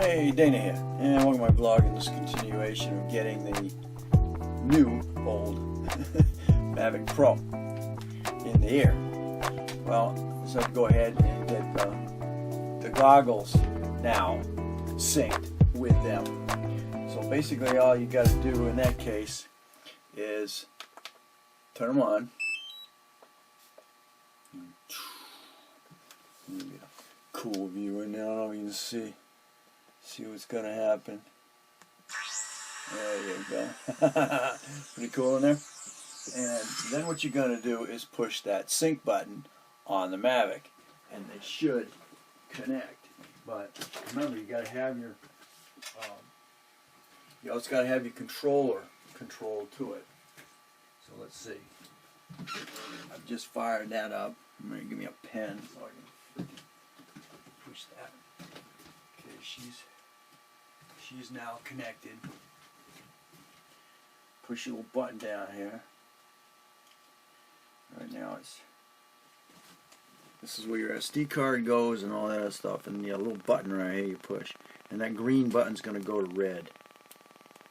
Hey, Dana here, and welcome to my vlog in this continuation of getting the new, old Mavic Pro in the air. Well, I just have to go ahead and get the goggles now synced with them. So basically all you got to do in that case is turn them on. Get a cool view in there, I don't know if you can see what's gonna happen. There you go. Pretty cool in there. And then what you're gonna do is push that sync button on the Mavic, and they should connect. But remember, you gotta have your you also gotta have your controller controlled to it. So let's see. I've just fired that up. I'm gonna give me a pen so I can push that. Okay, she's now connected. Push your little button down here. Right now this is where your SD card goes and all that other stuff, and the little button right here you push, and that green button's gonna go to red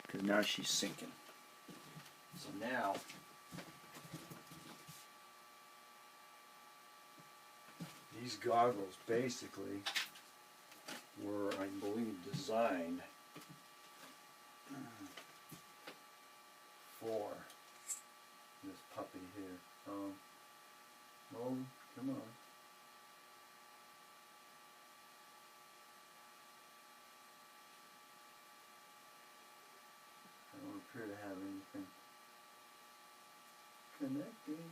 because now she's syncing. So now these goggles basically were, I believe, designed for this puppy here. Oh, come on. I don't appear to have anything connecting.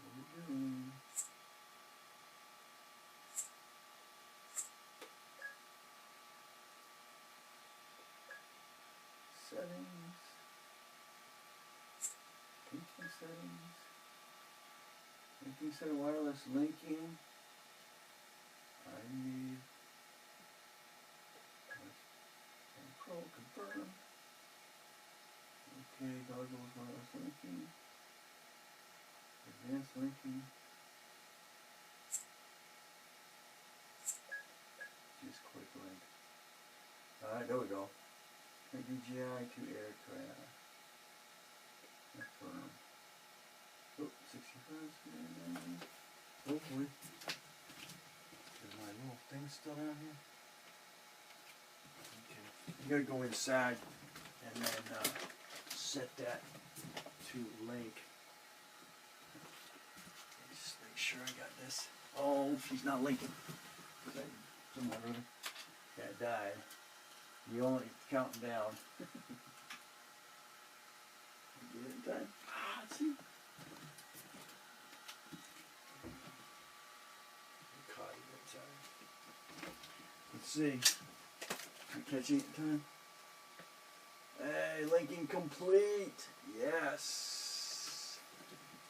What are we doing? Settings, linking settings, linking set wireless linking. I need Pro confirm. Okay, goggles wireless linking, advanced linking. Just quick link. Alright, there we go. DJI to aircraft. Confirm. Oh, 65. Hopefully. Is my little thing still down here? Okay. You gotta go inside and then set that to link. Just make sure I got this. Oh, she's not linking. Someone really that died. You only counting down. Get it in time. Let's see. Let's see. I'm catching it in time. Hey, linking complete. Yes.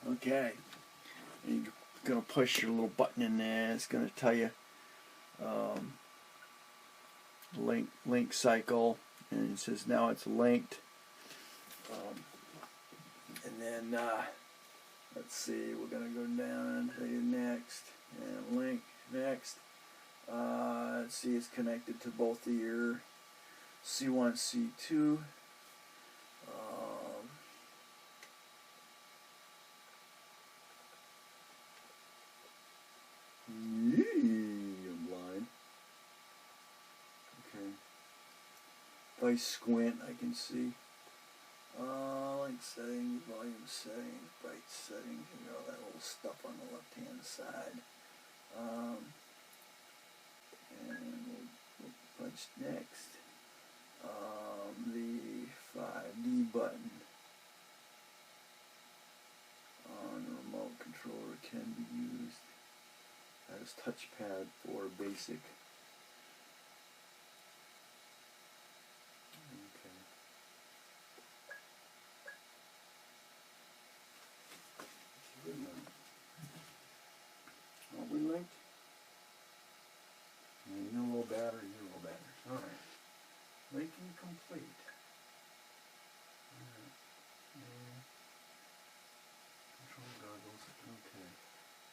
Okay. And you're gonna push your little button in there. It's gonna tell you. Link cycle, and it says now it's linked, and then let's see, we're gonna go down to next and link next. Let's see, it's connected to both of your C1 C2. If I squint, I can see light settings, volume settings, bright settings, you know, that little stuff on the left hand side. And we'll punch next. The 5D button on the remote controller can be used as touchpad for basic. Are we linked? New battery, new battery. Alright. Linking complete. Alright. Control goggles. Okay.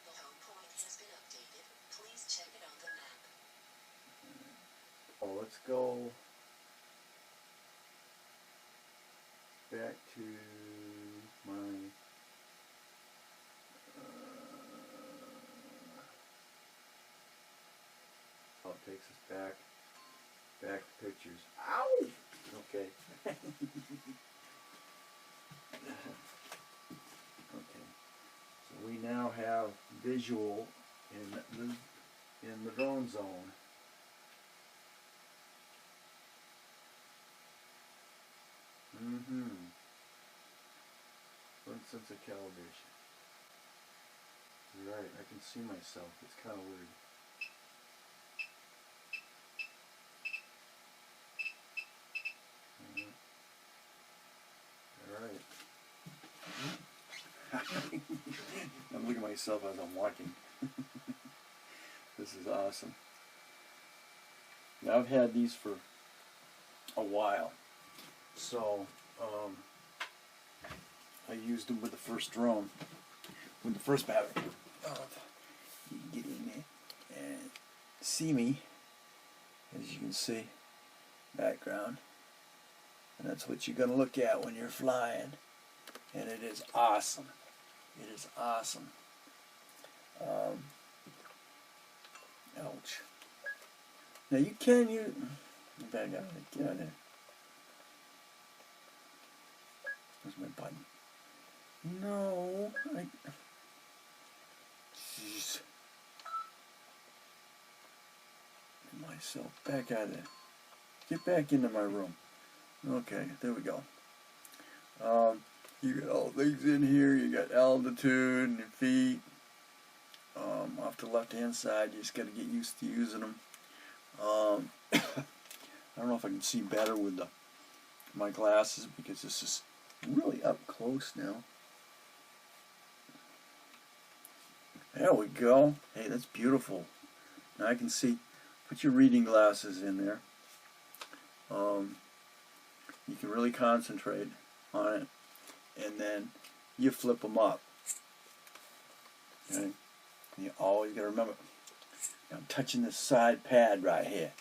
The home point has been updated. Please check it on the map. let's go back to my oh, it takes us back to pictures. Ow! Okay. Okay. So we now have visual in the drone zone. One sense of calibration. Right, I can see myself. It's kind of weird. Alright. I'm looking at myself as I'm walking. This is awesome. Now I've had these for a while. So, I used them with the first drone, with the first battery. You can get in there and see me, as you can see, background. And that's what you're going to look at when you're flying. And it is awesome. It is awesome. Ouch. Now you can use... Get out of there. Where's my button? No. Jeez. Get myself back out of there. Get back into my room. Okay, there we go. You got all things in here. You got altitude and your feet. Off the left-hand side, you just got to get used to using them. I don't know if I can see better with my glasses because this is really up close now. There we go. Hey, that's beautiful. Now I can see. Put your reading glasses in there. You can really concentrate on it, and then you flip them up. Okay. You always got to remember. Now I'm touching this side pad right here.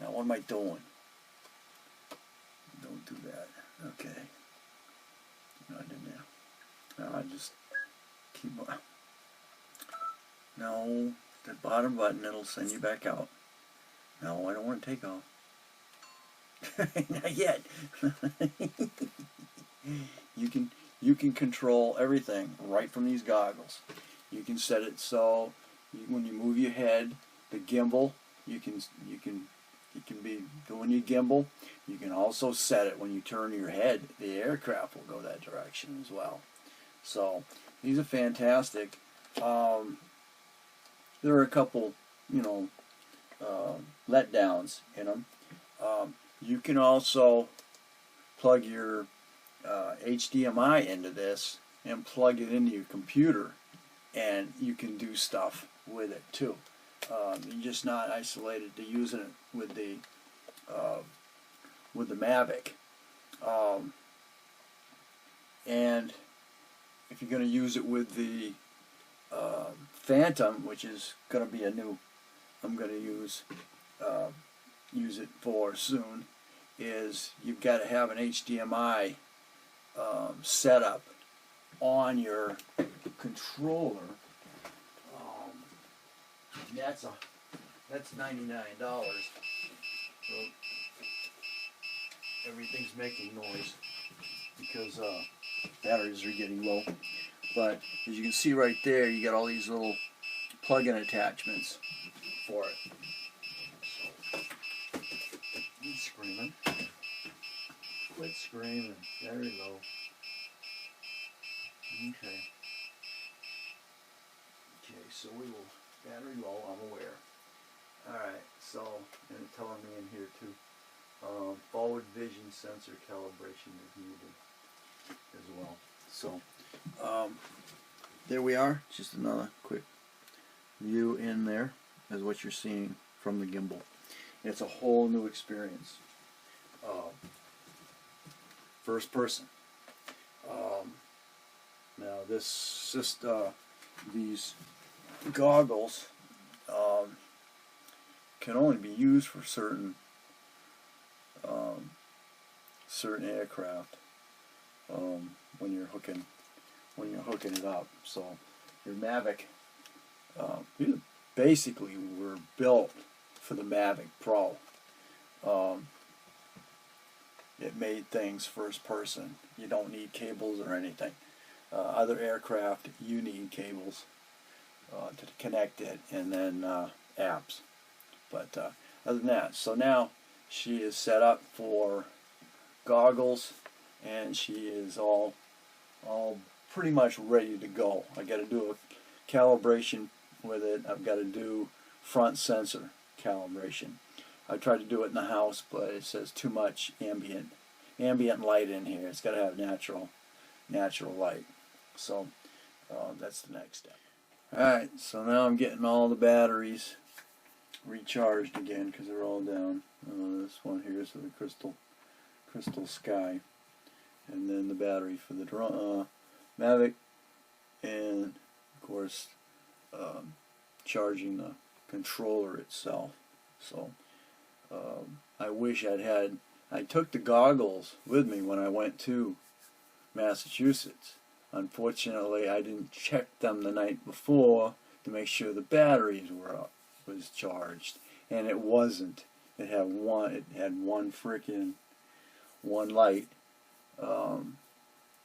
Now what am I doing? Don't do that. Okay. No, I didn't. Now I just keep on. No, the bottom button, it'll send you back out. No, I don't want to take off. Not yet. You can control everything right from these goggles. You can set it so when you move your head, the gimbal, you can be doing your gimbal. You can also set it when you turn your head, the aircraft will go that direction as well. So these are fantastic. There are a couple, letdowns in them. You can also plug your HDMI into this and plug it into your computer, and you can do stuff with it too. You're just not isolated to using it with the Mavic. And if you're going to use it with the Phantom, which is going to be I'm going to use it for soon, is you've got to have an HDMI setup on your controller. That's $99. So everything's making noise because batteries are getting low. But as you can see right there, you got all these little plug-in attachments for it. He's screaming. Quit screaming. Very low. Okay. Okay, so we will. Battery low, I'm aware. Alright, so, and it's telling me in here too. Forward vision sensor calibration is needed as well. So, there we are. Just another quick view in there is what you're seeing from the gimbal. It's a whole new experience. First person. Now these goggles can only be used for certain certain aircraft when you're hooking it up. So your Mavic, these basically were built for the Mavic Pro. It made things first person. You don't need cables or anything. Other aircraft, you need cables to connect it, and then apps. But other than that, so now she is set up for goggles, and she is all pretty much ready to go. I got to do a calibration with it. I've got to do front sensor calibration. I tried to do it in the house, but it says too much ambient light in here. It's got to have natural light. So that's the next step. Alright, so now I'm getting all the batteries recharged again because they're all down. This one here is for the crystal sky, and then the battery for the Mavic, and of course charging the controller itself. So I wish I took the goggles with me when I went to Massachusetts. Unfortunately, I didn't check them the night before to make sure the batteries was charged, and it wasn't. It had one light, and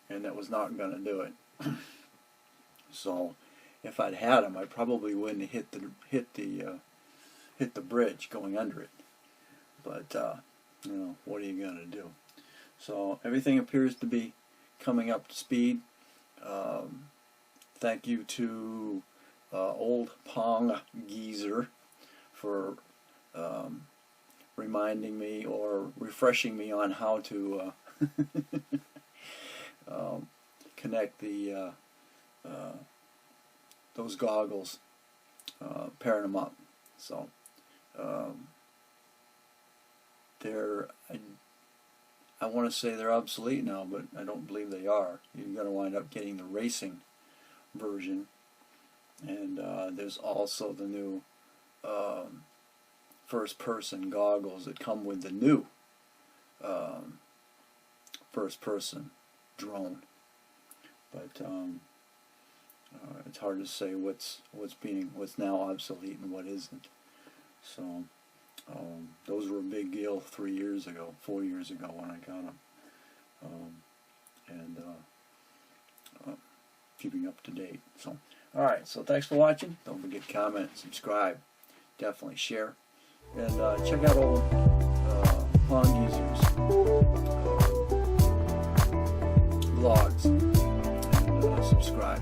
that was not going to do it. So if I'd had them, I probably wouldn't have hit the bridge going under it. But you know, what are you going to do? So everything appears to be coming up to speed. Thank you to Old Pong Geezer for reminding me or refreshing me on how to connect the those goggles, pairing them up. So I want to say they're obsolete now, but I don't believe they are. You're going to wind up getting the racing version, and there's also the new first-person goggles that come with the new first-person drone. But it's hard to say what's now obsolete and what isn't. So those were a big deal 4 years ago when I got them, and keeping up to date. So, all right. So thanks for watching. Don't forget to comment, subscribe, definitely share, and check out all Pong Users blogs, and subscribe.